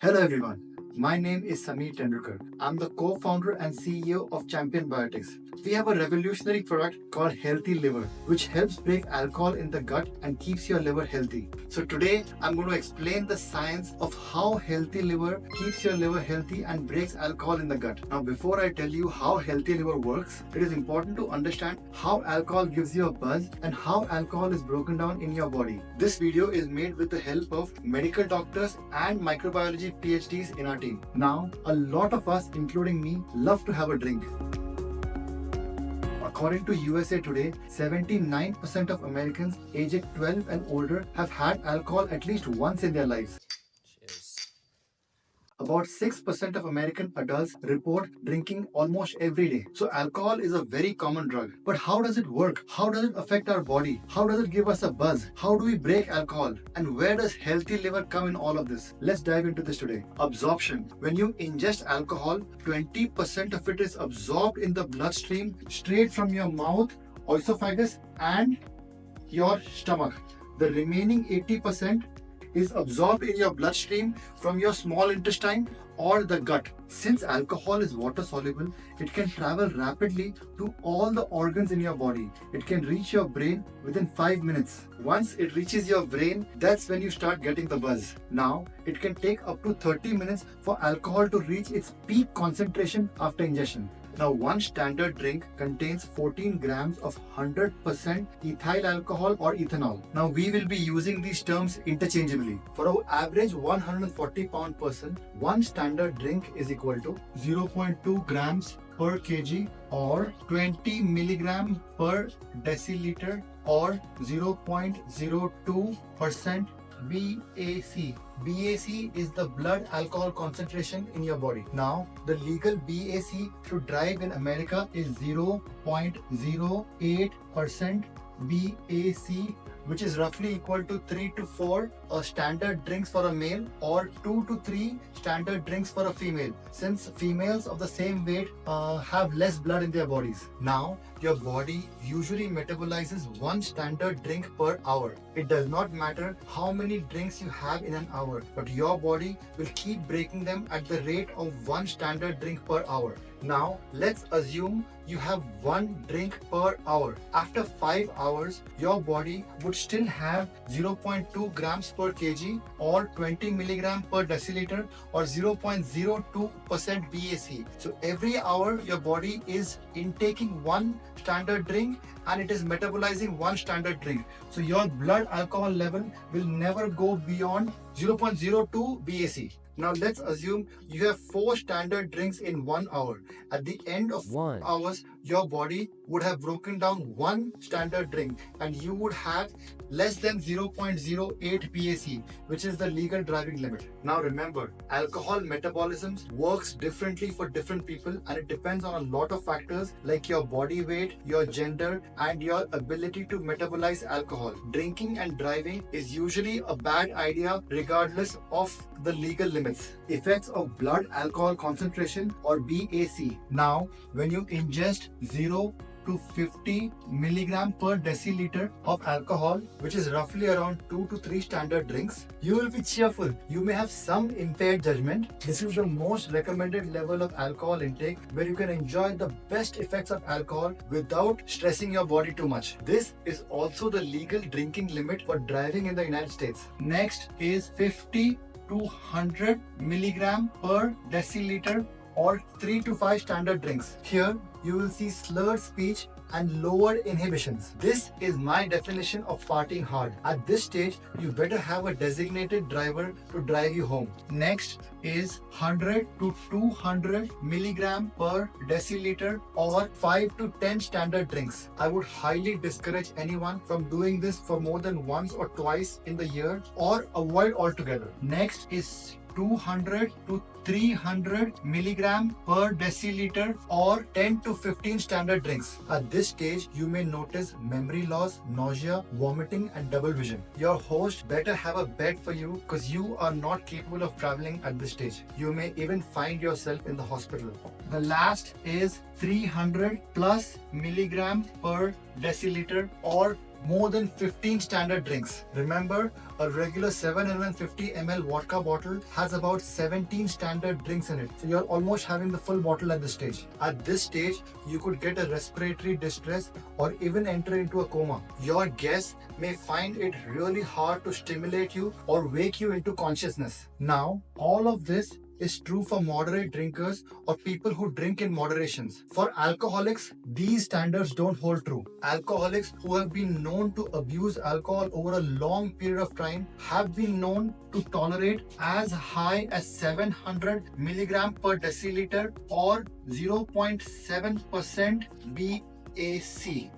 Hello everyone, my name is Sameer Tendulkar. I'm the co-founder and CEO of Champion Biotics. We have a revolutionary product called Healthy Liver, which helps break alcohol in the gut and keeps your liver healthy. So today, I'm going to explain the science of how Healthy Liver keeps your liver healthy and breaks alcohol in the gut. Now, before I tell you how Healthy Liver works, it is important to understand how alcohol gives you a buzz and how alcohol is broken down in your body. This video is made with the help of medical doctors and microbiology PhDs in our team. Now, a lot of us, including me, love to have a drink. According to USA Today, 79% of Americans aged 12 and older have had alcohol at least once in their lives. About 6% of American adults report drinking almost every day. So alcohol is a very common drug. But how does it work? How does it affect our body? How does it give us a buzz? How do we break alcohol? And where does Healthy Liver come in all of this? Let's dive into this today. Absorption. When you ingest alcohol, 20% of it is absorbed in the bloodstream straight from your mouth, esophagus, and your stomach. The remaining 80% is absorbed in your bloodstream from your small intestine or the gut. Since alcohol is water soluble, it can travel rapidly to all the organs in your body. It can reach your brain within 5 minutes. Once it reaches your brain, that's when you start getting the buzz. Now, it can take up to 30 minutes for alcohol to reach its peak concentration after ingestion. Now, one standard drink contains 14 grams of 100% ethyl alcohol or ethanol. Now, we will be using these terms interchangeably. For our average 140-pound person, one standard drink is equal to 0.2 grams per kg or 20 milligram per deciliter or 0.02% BAC. BAC is the blood alcohol concentration in your body. Now, the legal BAC to drive in America is 0.08% BAC, which is roughly equal to 3 to 4 standard drinks for a male or 2 to 3 standard drinks for a female, since females of the same weight have less blood in their bodies. Now, your body usually metabolizes one standard drink per hour. It does not matter how many drinks you have in an hour, but your body will keep breaking them at the rate of one standard drink per hour. Now, let's assume you have one drink per hour. After 5 hours, your body would still have 0.2 grams per kg or 20 milligram per deciliter or 0.02% BAC. So every hour, your body is intaking one standard drink and it is metabolizing one standard drink. So your blood alcohol level will never go beyond 0.02 BAC. Now let's assume you have 4 standard drinks in 1 hour. At the end of 4 hours, your body would have broken down one standard drink and you would have less than 0.08 BAC, which is the legal driving limit. Now remember, alcohol metabolism works differently for different people and it depends on a lot of factors like your body weight, your gender, and your ability to metabolize alcohol. Drinking and driving is usually a bad idea regardless of the legal limits. Effects of blood alcohol concentration or BAC. Now, when you ingest 0 to 50 milligram per deciliter of alcohol, which is roughly around 2 to 3 standard drinks, you will be cheerful. You may have some impaired judgment. This is the most recommended level of alcohol intake where you can enjoy the best effects of alcohol without stressing your body too much. This is also the legal drinking limit for driving in the United States. Next is 50 to 100 milligram per deciliter or 3 to 5 standard drinks. Here, you will see slurred speech and lowered inhibitions. This is my definition of partying hard. At this stage, you better have a designated driver to drive you home. Next is 100 to 200 milligram per deciliter or 5 to 10 standard drinks. I would highly discourage anyone from doing this for more than once or twice in the year or avoid altogether. Next is 200 to 300 milligram per deciliter or 10 to 15 standard drinks. At this stage, you may notice memory loss, nausea, vomiting, and double vision. Your host better have a bed for you because you are not capable of traveling at this stage. You may even find yourself in the hospital. The last is 300 plus milligram per deciliter or more than 15 standard drinks. Remember, a regular 750 ml vodka bottle has about 17 standard drinks in it. So you're almost having the full bottle at this stage. At this stage, you could get a respiratory distress or even enter into a coma. Your guests may find it really hard to stimulate you or wake you into consciousness. Now, all of this is true for moderate drinkers or people who drink in moderations. For alcoholics, these standards don't hold true. Alcoholics who have been known to abuse alcohol over a long period of time have been known to tolerate as high as 700 milligram per deciliter or 0.7% BAC.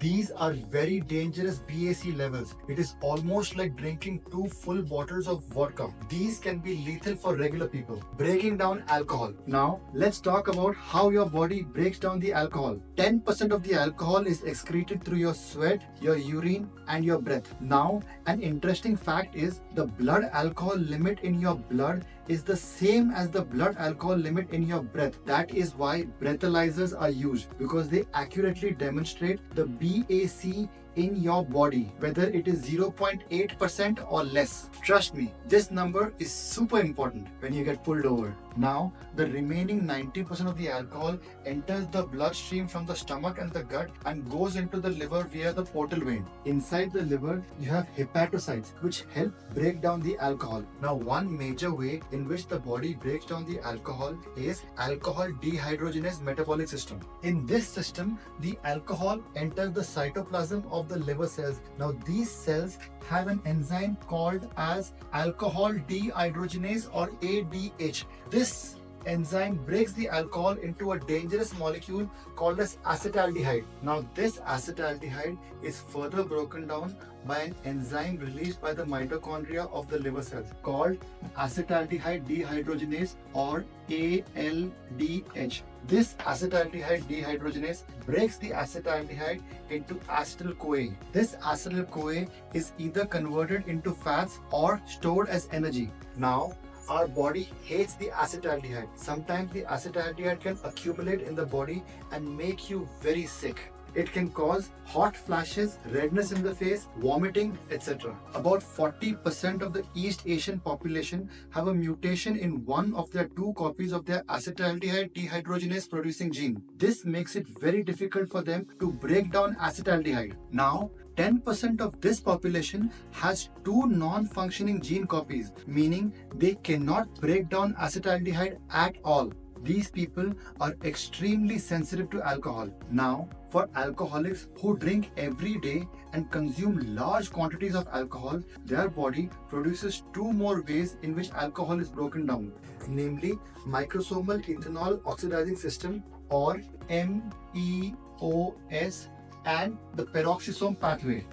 These are very dangerous BAC levels. It is almost like drinking 2 full bottles of vodka. These can be lethal for regular people. Breaking down alcohol. Now, let's talk about how your body breaks down the alcohol. 10% of the alcohol is excreted through your sweat, your urine, and your breath. Now, an interesting fact is the blood alcohol limit in your blood is the same as the blood alcohol limit in your breath. That is why breathalyzers are used, because they accurately demonstrate the BAC in your body, whether it is 0.8% or less. Trust me, this number is super important when you get pulled over. Now, the remaining 90% of the alcohol enters the bloodstream from the stomach and the gut and goes into the liver via the portal vein. Inside the liver, you have hepatocytes, which help break down the alcohol. Now, one major way in which the body breaks down the alcohol is alcohol dehydrogenase metabolic system. In this system, the alcohol enters the cytoplasm of the liver cells. Now, these cells have an enzyme called as alcohol dehydrogenase or ADH. This enzyme breaks the alcohol into a dangerous molecule called as acetaldehyde. Now, this acetaldehyde is further broken down by an enzyme released by the mitochondria of the liver cells called acetaldehyde dehydrogenase or ALDH. This acetaldehyde dehydrogenase breaks the acetaldehyde into acetyl-CoA. This acetyl-CoA is either converted into fats or stored as energy. Now, our body hates the acetaldehyde. Sometimes the acetaldehyde can accumulate in the body and make you very sick. It can cause hot flashes, redness in the face, vomiting, etc. About 40% of the East Asian population have a mutation in one of their 2 copies of their acetaldehyde dehydrogenase producing gene. This makes it very difficult for them to break down acetaldehyde. Now, 10% of this population has 2 non-functioning gene copies, meaning they cannot break down acetaldehyde at all. These people are extremely sensitive to alcohol. Now, for alcoholics who drink every day and consume large quantities of alcohol, their body produces 2 more ways in which alcohol is broken down, namely microsomal ethanol oxidizing system or MEOS and the peroxisome pathway.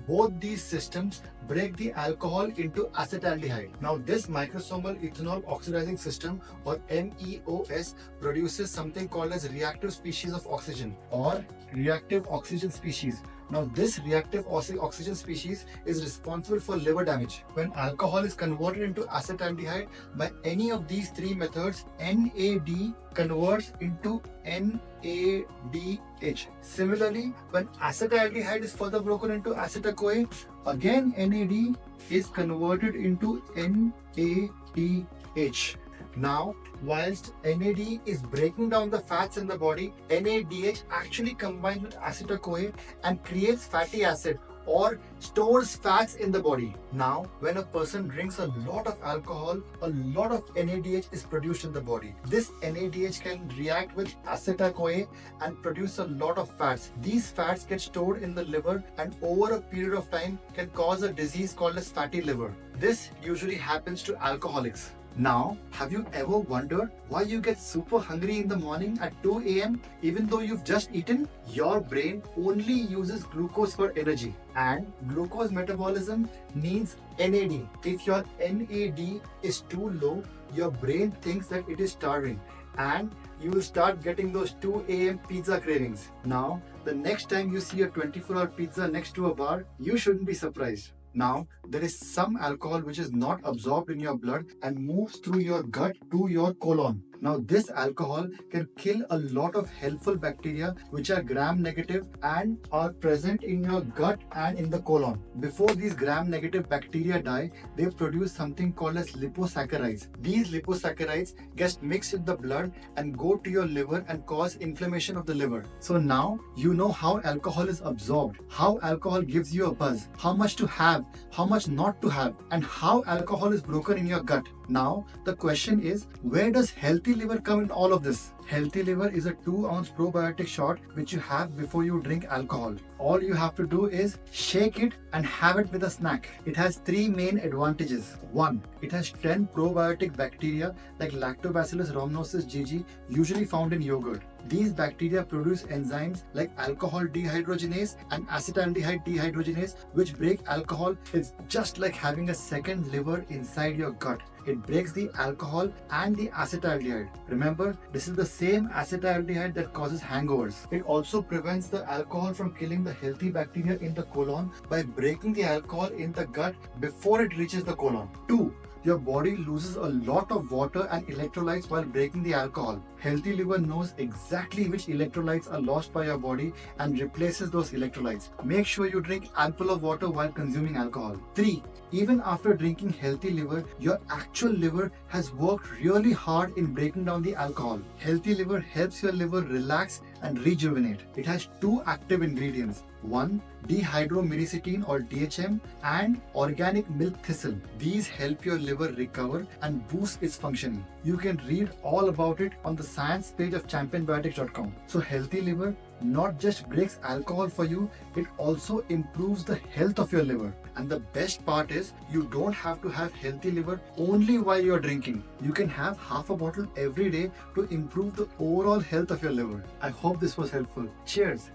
Both these systems break the alcohol into acetaldehyde. Now, this microsomal ethanol oxidizing system or MEOS produces something called as reactive species of oxygen or reactive oxygen species. Now, this reactive oxygen species is responsible for liver damage. When alcohol is converted into acetaldehyde by any of these 3 methods, NAD converts into NADH. Similarly, when acetaldehyde is further broken into acetyl-CoA, again NAD is converted into NADH. Now, whilst NAD is breaking down the fats in the body, NADH actually combines with acetyl-CoA and creates fatty acid or stores fats in the body. Now, when a person drinks a lot of alcohol, a lot of NADH is produced in the body. This NADH can react with acetyl-CoA and produce a lot of fats. These fats get stored in the liver and over a period of time can cause a disease called as fatty liver. This usually happens to alcoholics. Now, have you ever wondered why you get super hungry in the morning at 2 a.m. even though you've just eaten? Your brain only uses glucose for energy, and glucose metabolism needs NAD. If your NAD is too low, your brain thinks that it is starving and you will start getting those 2 a.m. pizza cravings. Now, the next time you see a 24-hour pizza next to a bar, you shouldn't be surprised. Now, there is some alcohol which is not absorbed in your blood and moves through your gut to your colon. Now, this alcohol can kill a lot of helpful bacteria which are gram-negative and are present in your gut and in the colon. Before these gram-negative bacteria die, they produce something called as liposaccharides. These liposaccharides get mixed with the blood and go to your liver and cause inflammation of the liver. So now you know how alcohol is absorbed, how alcohol gives you a buzz, how much to have, how much not to have, and how alcohol is broken in your gut. Now, the question is, where does healthy liver come in all of this? Healthy liver is a 2-ounce probiotic shot which you have before you drink alcohol. All you have to do is shake it and have it with a snack. It has 3 main advantages. 1. It has 10 probiotic bacteria like Lactobacillus rhamnosus GG, usually found in yogurt. These bacteria produce enzymes like alcohol dehydrogenase and acetaldehyde dehydrogenase, which break alcohol. It's just like having a second liver inside your gut. It breaks the alcohol and the acetaldehyde. Remember, this is the same acetaldehyde that causes hangovers. It also prevents the alcohol from killing the healthy bacteria in the colon by breaking the alcohol in the gut before it reaches the colon. 2. Your body loses a lot of water and electrolytes while breaking the alcohol. Healthy liver knows exactly which electrolytes are lost by your body and replaces those electrolytes. Make sure you drink ample of water while consuming alcohol. 3. Even after drinking healthy liver, your actual liver has worked really hard in breaking down the alcohol. Healthy liver helps your liver relax and rejuvenate. It has 2 active ingredients. 1. Dehydromyricetin or DHM and organic milk thistle. These help your liver recover and boost its functioning. You can read all about it on the science page of championbiotics.com. So healthy liver not just breaks alcohol for you, it also improves the health of your liver. And the best part is, you don't have to have healthy liver only while you're drinking. You can have half a bottle every day to improve the overall health of your liver. I hope this was helpful. Cheers!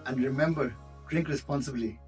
And remember, drink responsibly.